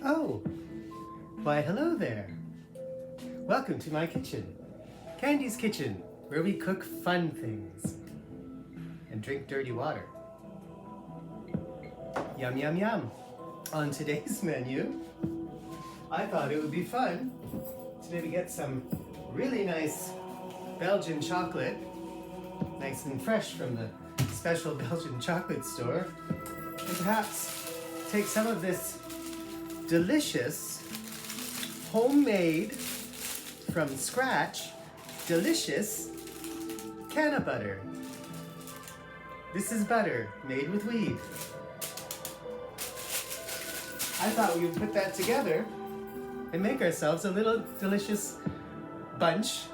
Oh, why hello there. Welcome to my kitchen, Candy's kitchen, where we cook fun things and drink dirty water. Yum, yum, yum. On today's menu, I thought it would be fun to maybe get some really nice Belgian chocolate, nice and fresh from the special Belgian chocolate store, and perhaps take some of this delicious, homemade, from scratch, delicious Cana-butter. This is butter made with weed. I thought we would put that together and make ourselves a little delicious bunch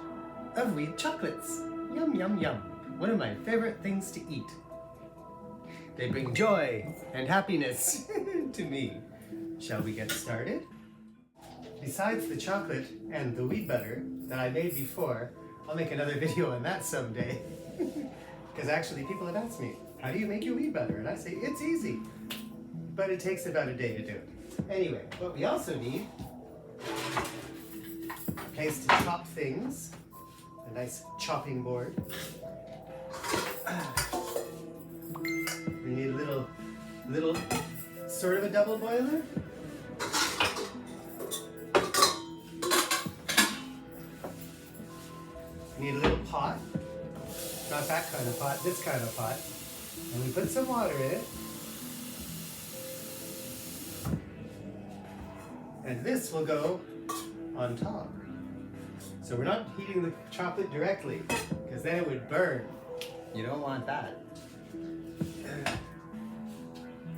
of weed chocolates. Yum, yum, yum. One of my favorite things to eat. They bring joy and happiness to me. Shall we get started? Besides the chocolate and the weed butter that I made before, I'll make another video on that someday. Because actually people have asked me, how do you make your weed butter? And I say, it's easy. But it takes about a day to do it. Anyway, what we also need, a place to chop things, a nice chopping board. We need a little sort of a double boiler. We need a little pot, not that kind of pot, this kind of pot. And we put some water in it. And this will go on top. So we're not heating the chocolate directly, because then it would burn. You don't want that.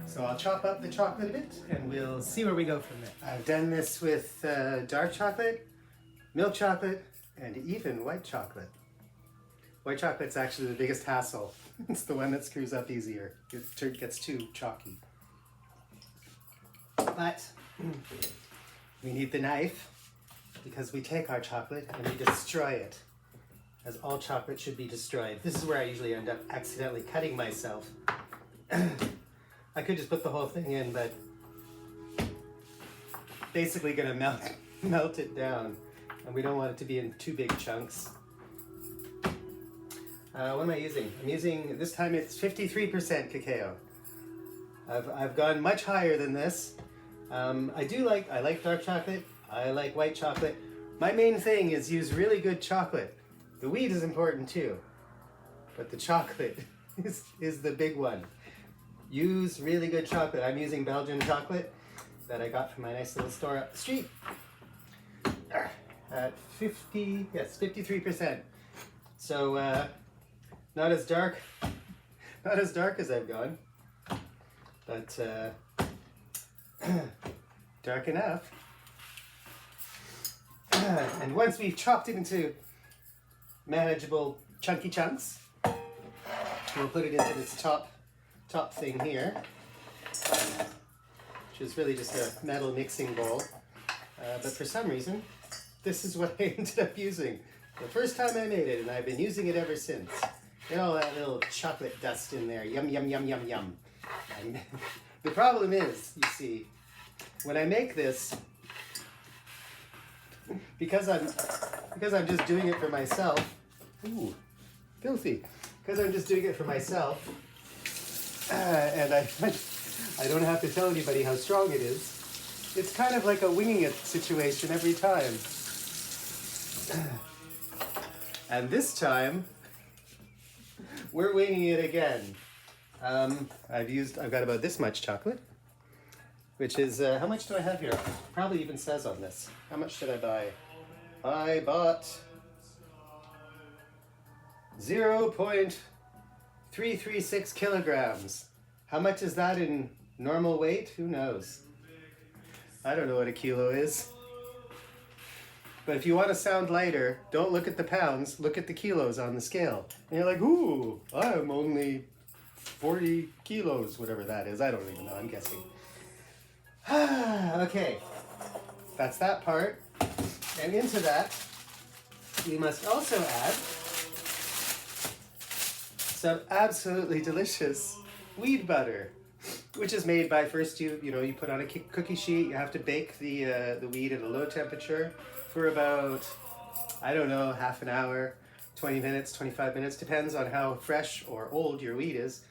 So I'll chop up the chocolate a bit, and we'll see where we go from there. I've done this with dark chocolate, milk chocolate, and even white chocolate. White chocolate's actually the biggest hassle. It's the one that screws up easier. It gets too chalky. But we need the knife, because we take our chocolate and we destroy it, as all chocolate should be destroyed. This is where I usually end up accidentally cutting myself. I could just put the whole thing in, but basically gonna melt it down, and we don't want it to be in too big chunks. What am I using? I'm using, this time it's 53% cacao. I've gone much higher than this. I like dark chocolate, I like white chocolate. My main thing is use really good chocolate. The weed is important too, but the chocolate is the big one. Use really good chocolate. I'm using Belgian chocolate that I got from my nice little store up the street at 53%. So not as dark as I've gone, but dark enough. And once we've chopped it into manageable chunky chunks, we'll put it into this top thing here, which is really just a metal mixing bowl. But for some reason, this is what I ended up using the first time I made it, and I've been using it ever since. Get all that little chocolate dust in there. Yum, yum, yum, yum, yum. And the problem is, you see, when I make this, because I'm just doing it for myself, ooh, filthy, because I'm just doing it for myself, and I don't have to tell anybody how strong it is, it's kind of like a winging it situation every time. And this time, we're winging it again. I've got about this much chocolate, which is, how much do I have here? Probably even says on this. How much did I buy? I bought 0.336 kilograms. How much is that in normal weight? Who knows? I don't know what a kilo is. But if you want to sound lighter, don't look at the pounds, look at the kilos on the scale. And you're like, ooh, I'm only 40 kilos, whatever that is. I don't even know, I'm guessing. Okay, that's that part. And into that, we must also add some absolutely delicious weed butter. which is made by first you put on a cookie sheet. You have to bake the wheat at a low temperature for about, I don't know, half an hour, 20 minutes, 25 minutes, depends on how fresh or old your wheat is.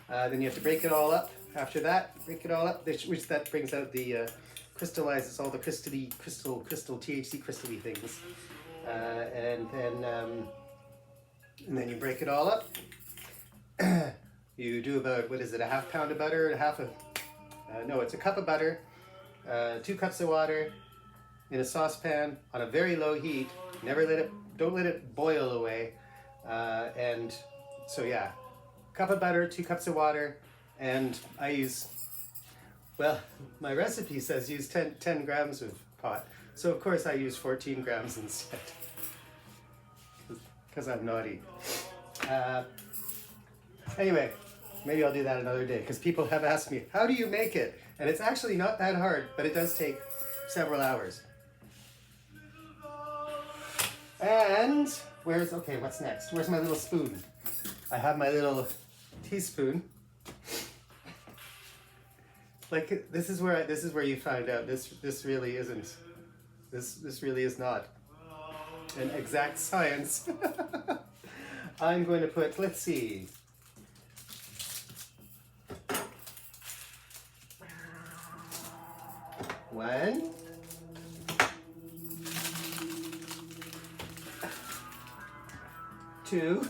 Then you have to break it all up. After that, break it all up, which that brings out the crystallizes all the crystal THC crystally things, and then you break it all up. You do about, what is it, a half pound of butter, it's a cup of butter, 2 cups of water in a saucepan on a very low heat. Don't let it boil away. And so yeah, cup of butter, 2 cups of water, and I use, well, my recipe says use 10 grams of pot. So of course I use 14 grams instead, because I'm naughty. Anyway, maybe I'll do that another day, because people have asked me, how do you make it? And it's actually not that hard, but it does take several hours. And what's next? Where's my little spoon? I have my little teaspoon. Like, this is where you find out this really isn't, this really is not an exact science. I'm going to put, let's see, 1, 2,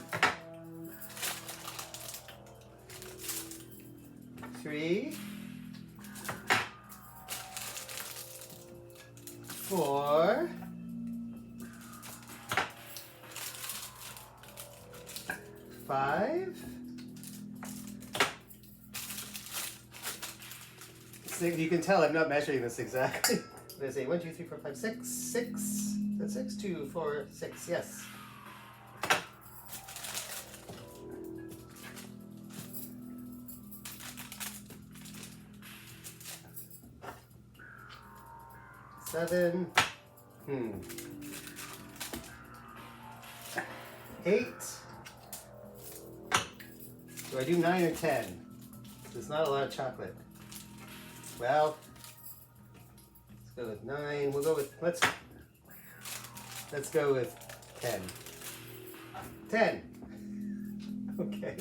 3, 4, 5, 6. You can tell I'm not measuring this exactly. There's a 1, 2, 3, 4, 5, 6, 6. That's 6, 2, 4, 6. Yes. Seven. 8. Do I do 9 or 10? There's not a lot of chocolate. Well, let's go with 9. We'll go with, let's go with 10. 10. Okay.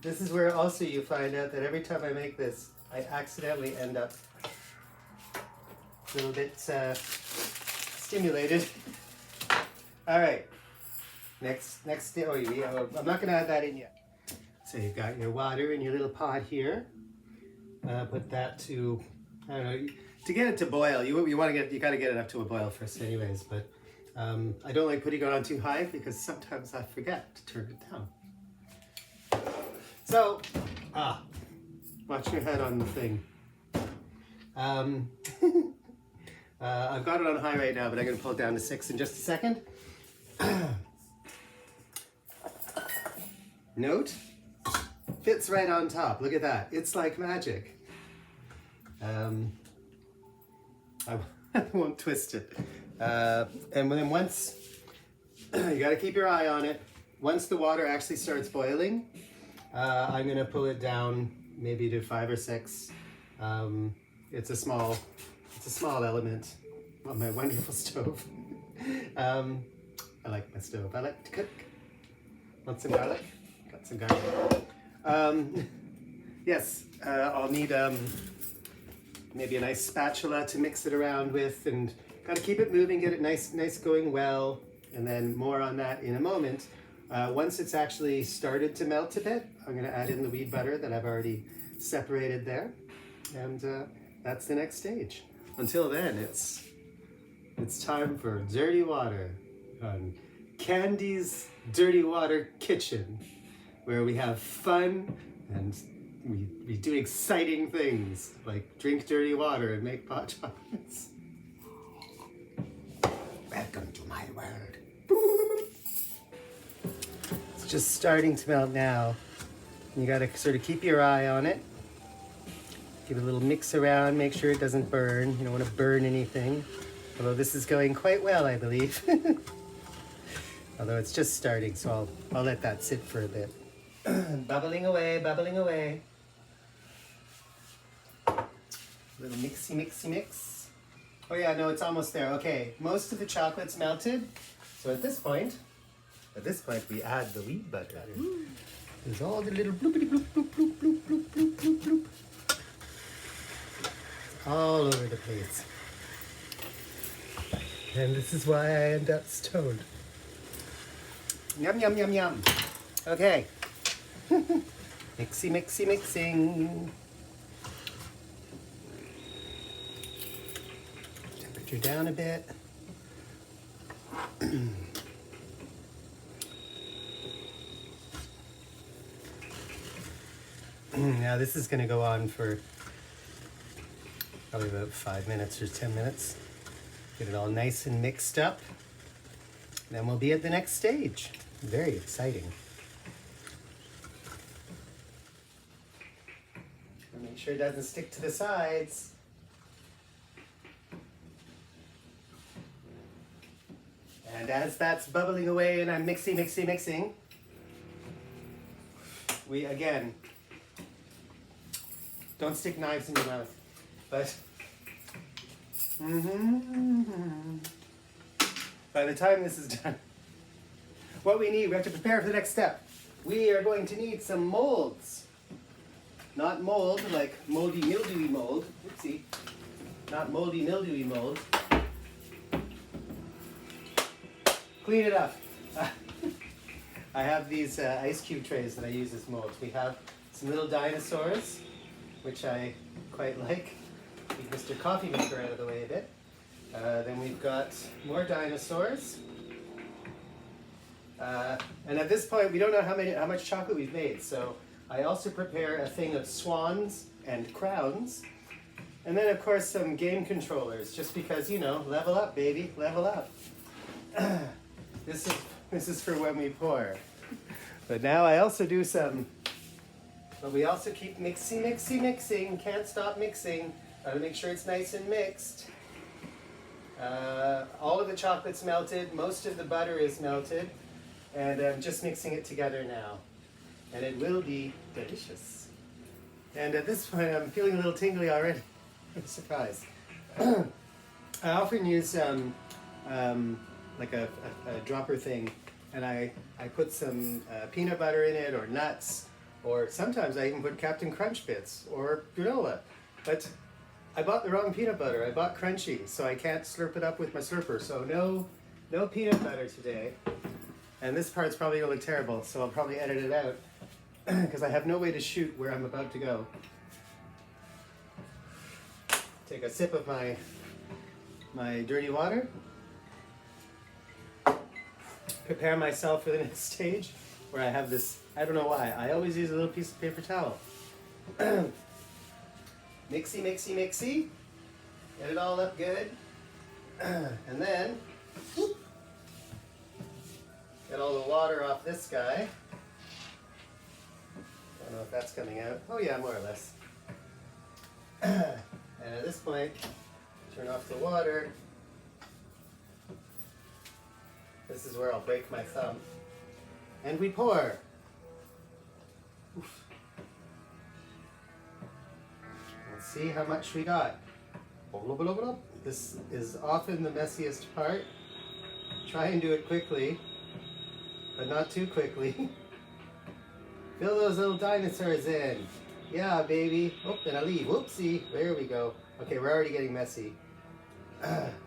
This is where also you find out that every time I make this, I accidentally end up a little bit stimulated. All right. Next. Oh, yeah, I'm not going to add that in yet. So you've got your water in your little pot here. Put that to, I don't know, to get it to boil. You got to get it up to a boil first, anyways. But I don't like putting it on too high because sometimes I forget to turn it down. So, watch your head on the thing. I've got it on high right now, but I'm going to pull it down to 6 in just a second. Note, fits right on top. Look at that. It's like magic. I won't twist it. And then once, you got to keep your eye on it. Once the water actually starts boiling, I'm going to pull it down maybe to 5 or 6. It's a small element on my wonderful stove. I like my stove. I like to cook. Want some garlic? Got some garlic. Yes, I'll need maybe a nice spatula to mix it around with, and got to keep it moving, get it nice going well, and then more on that in a moment. Once it's actually started to melt a bit, I'm going to add in the wheat butter that I've already separated there, and that's the next stage. Until then, it's time for dirty water on Candi's Dirty Water Kitchen, where we have fun and we do exciting things like drink dirty water and make pot chocolates. Welcome to my world. It's just starting to melt now. You gotta sort of keep your eye on it. Give it a little mix around, make sure it doesn't burn. You don't want to burn anything. Although this is going quite well, I believe. Although it's just starting, so I'll let that sit for a bit. Bubbling away, bubbling away. Little mixy, mixy, mix. Oh yeah, no, it's almost there. Okay, most of the chocolate's melted. So at this point, we add the wheat butter. There's all the little bloopity bloop, bloop, bloop, bloop, bloop, bloop, bloop, bloop. All over the place. And this is why I end up stoned. Yum, yum, yum, yum. Okay. Mixy, mixy, mixing. Temperature down a bit. Now this is going to go on for probably about 5 minutes or 10 minutes. Get it all nice and mixed up. Then we'll be at the next stage. Very exciting. Make sure it doesn't stick to the sides. And as that's bubbling away and I'm mixing, we again, don't stick knives in your mouth, but by the time this is done, what we have to prepare for the next step. We are going to need some molds. Not mold, like moldy, mildewy mold. Oopsie. Not moldy, mildewy mold. Clean it up. I have these ice cube trays that I use as molds. We have some little dinosaurs, which I quite like. Keep Mr. Coffee Maker out of the way a bit. Then we've got more dinosaurs. And at this point, we don't know how much chocolate we've made, so I also prepare a thing of swans and crowns. And then, of course, some game controllers, just because, you know, level up, baby, level up. This is for when we pour. But now I also do some, but we also keep mixing. Can't stop mixing. Gotta make sure it's nice and mixed. All of the chocolate's melted. Most of the butter is melted. And I'm just mixing it together now. And it will be delicious. And at this point, I'm feeling a little tingly already. I'm surprised. I often use like a dropper thing, and I put some peanut butter in it, or nuts, or sometimes I even put Captain Crunch bits, or granola. But I bought the wrong peanut butter. I bought crunchy, so I can't slurp it up with my slurper. So no peanut butter today. And this part's probably gonna look terrible, so I'll probably edit it out because I have no way to shoot where I'm about to go. Take a sip of my dirty water. Prepare myself for the next stage where I have this, I don't know why, I always use a little piece of paper towel. Mixy. Get it all up good. And then, get all the water off this guy. I don't know if that's coming out. Oh yeah, more or less. And at this point, turn off the water. This is where I'll break my thumb. And we pour. Oof. Let's see how much we got. This is often the messiest part. Try and do it quickly, but not too quickly. Fill those little dinosaurs in. Yeah, baby. Oh, then I leave. Whoopsie. There we go. Okay, we're already getting messy.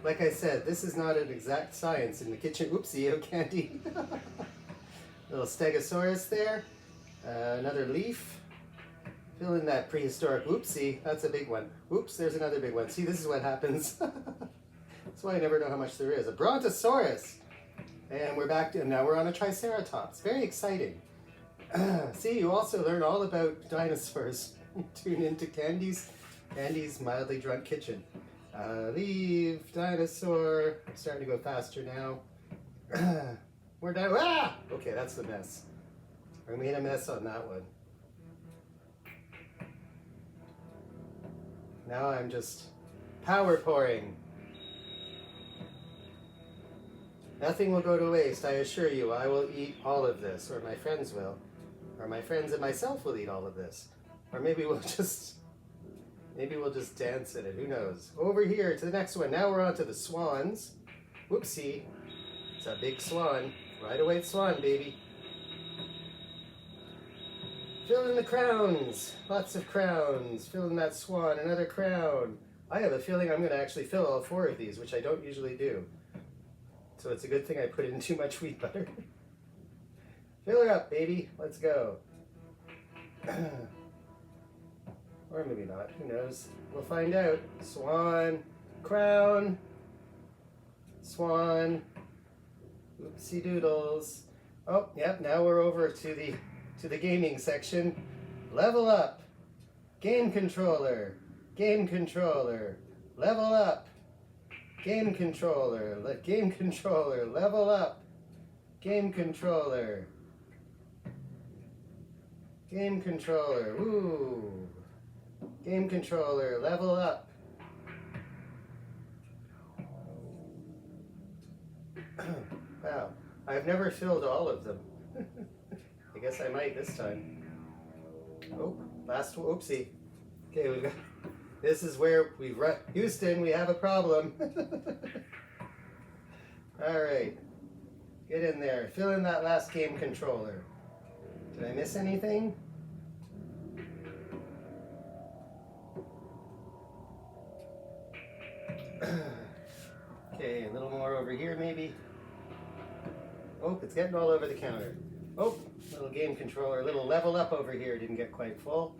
Like I said, this is not an exact science in the kitchen. Oopsie, oh Candi. Little stegosaurus there. Another leaf. Fill in that prehistoric. Oopsie, that's a big one. Oops, there's another big one. See, this is what happens. That's why I never know how much there is. A brontosaurus. And we're back to, now we're on a triceratops. Very exciting. See, you also learn all about dinosaurs. Tune into Candi's Mildly Drunk Kitchen. Leave, dinosaur. I'm starting to go faster now. We're done. Ah! Okay, that's the mess. I made a mess on that one. Now I'm just power pouring. Nothing will go to waste, I assure you. I will eat all of this, or my friends will. Or my friends and myself will eat all of this. Or maybe we'll just Maybe we'll just dance at it. Who knows? Over here to the next one. Now we're on to the swans. Whoopsie. It's a big swan. Ride-a-white swan, baby. Fill in the crowns. Lots of crowns. Fill in that swan. Another crown. I have a feeling I'm going to actually fill all 4 of these, which I don't usually do. So it's a good thing I put in too much wheat butter. Fill her up, baby. Let's go. Or maybe not. Who knows? We'll find out. Swan. Crown. Swan. Oopsie doodles. Oh, yep. Now we're over to the gaming section. Level up. Game controller. Game controller. Level up. Game controller. Game controller. Level up. Game controller. Game controller. Woo. Game controller. Level up. Wow. I've never filled all of them. I guess I might this time. Oh, last one. Oopsie. Okay, we've got. This is where we've run. Houston, we have a problem. All right. Get in there. Fill in that last game controller. Did I miss anything? Okay, a little more over here maybe. Oh, it's getting all over the counter. Oh, little game controller, a little level up over here. Didn't get quite full.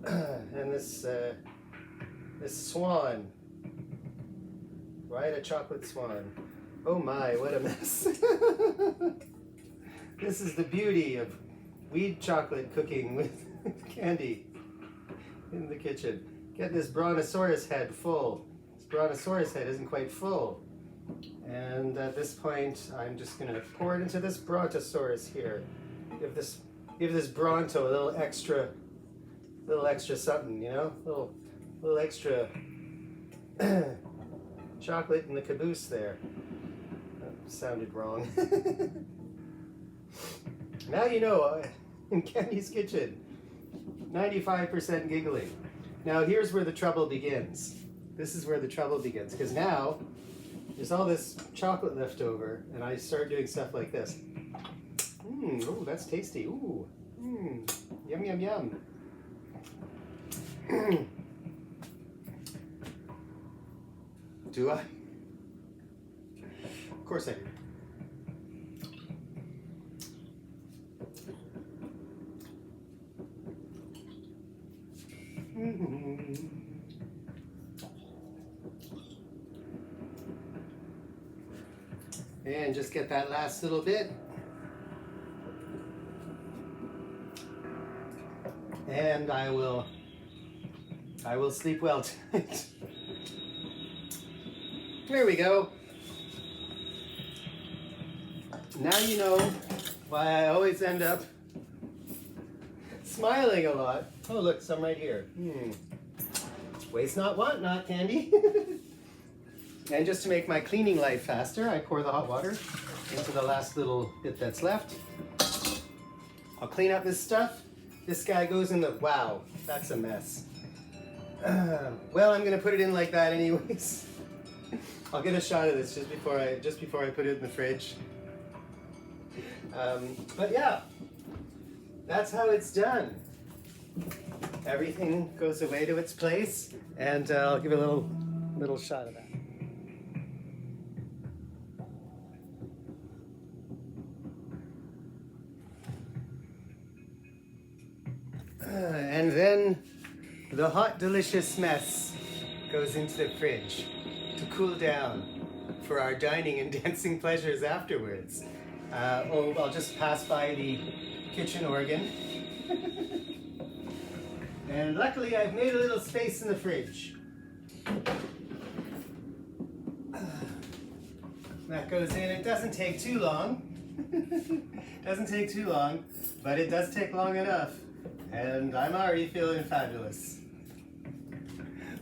And this swan. Right, a chocolate swan. Oh my, what a mess. This is the beauty of weed chocolate cooking with Candi in the kitchen. Get this brontosaurus head full. This brontosaurus head isn't quite full. And at this point, I'm just going to pour it into this brontosaurus here. Give this bronto a little extra something, you know, little extra chocolate in the caboose there. That sounded wrong. Now you know, in Candi's kitchen, 95% giggling. Now here's where the trouble begins. This is where the trouble begins, because now there's all this chocolate left over, and I start doing stuff like this. Oh, that's tasty. Ooh, yum, yum, yum. Do I? Of course I do. And just get that last little bit. And I will sleep well tonight. There we go. Now you know why I always end up smiling a lot. Oh, look, some right here. Waste not, want not, Candi. And just to make my cleaning life faster, I pour the hot water into the last little bit that's left. I'll clean up this stuff. This guy goes in the, wow, that's a mess. Well, I'm gonna put it in like that anyways. I'll get a shot of this just before I put it in the fridge. But yeah, that's how it's done. Everything goes away to its place, and I'll give a little shot of that. And then the hot, delicious mess goes into the fridge to cool down for our dining and dancing pleasures afterwards. I'll just pass by the kitchen organ. And luckily I've made a little space in the fridge. That goes in. It doesn't take too long. Doesn't take too long, but it does take long enough. And I'm already feeling fabulous.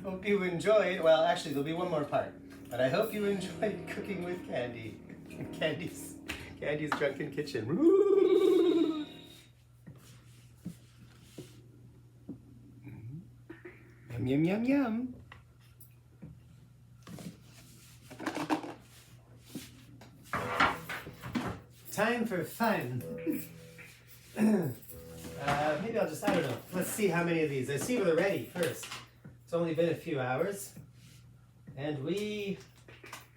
Hope you enjoyed. Well, actually, there'll be one more part. But I hope you enjoyed cooking with Candi. Candi's drunken kitchen. Yum, yum, yum, yum. Time for fun. Maybe I'll just, I don't know. Let's see how many of these. Let's see if they're ready first. It's only been a few hours. And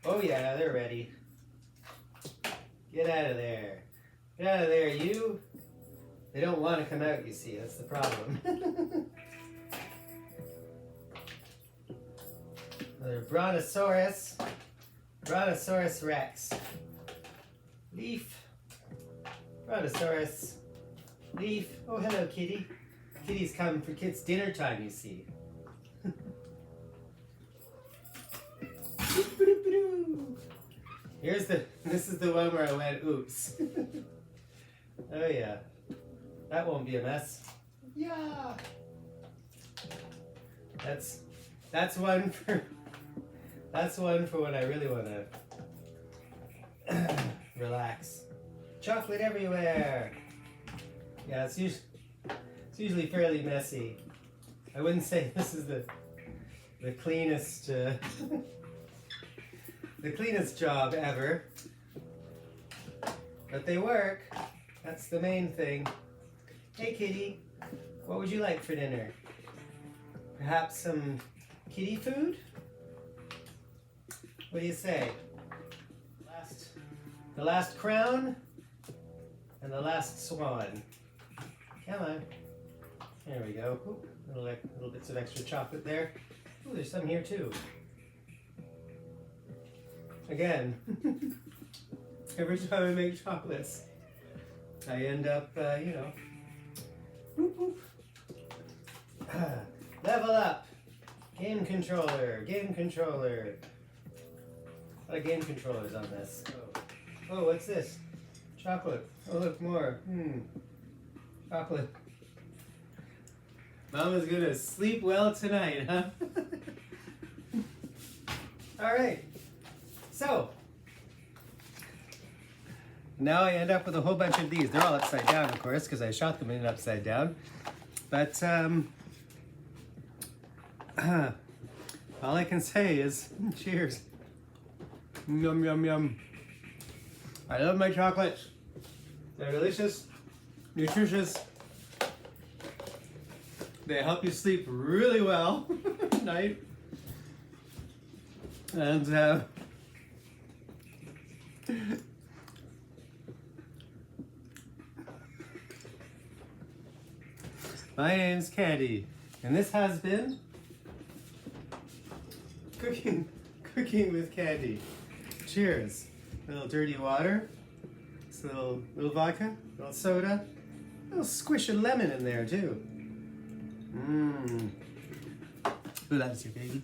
oh yeah, they're ready. Get out of there. Get out of there, you. They don't want to come out, you see. That's the problem. Another Brontosaurus. Brontosaurus rex. Leaf. Brontosaurus. Leaf. Oh, hello, kitty. Kitty's come for kids' dinner time, you see. This is the one where I went, oops. Oh yeah. That won't be a mess. Yeah. That's one for when I really want to relax. Chocolate everywhere. Yeah, it's usually fairly messy. I wouldn't say this is the cleanest the cleanest job ever, but they work. That's the main thing. Hey kitty, what would you like for dinner? Perhaps some kitty food? What do you say? The last crown and the last swan. Come on. There we go. Ooh, little bits of extra chocolate there. Oh, there's some here too. Again, every time I make chocolates, I end up, you know, whoop, whoop. Level up. Game controller. Game controller. A lot of game controllers on this. Oh, what's this? Chocolate. Oh, look, more. Chocolate. Mama's gonna sleep well tonight, huh? All right. So, now I end up with a whole bunch of these. They're all upside down, of course, because I shot them in upside down. But all I can say is, cheers. Yum, yum, yum. I love my chocolates. They're delicious, nutritious. They help you sleep really well at night. And my name's Candi, and this has been Cooking with Candi. Cheers. A little dirty water, a little vodka, a little soda, a little squish of lemon in there too. Who loves you, baby?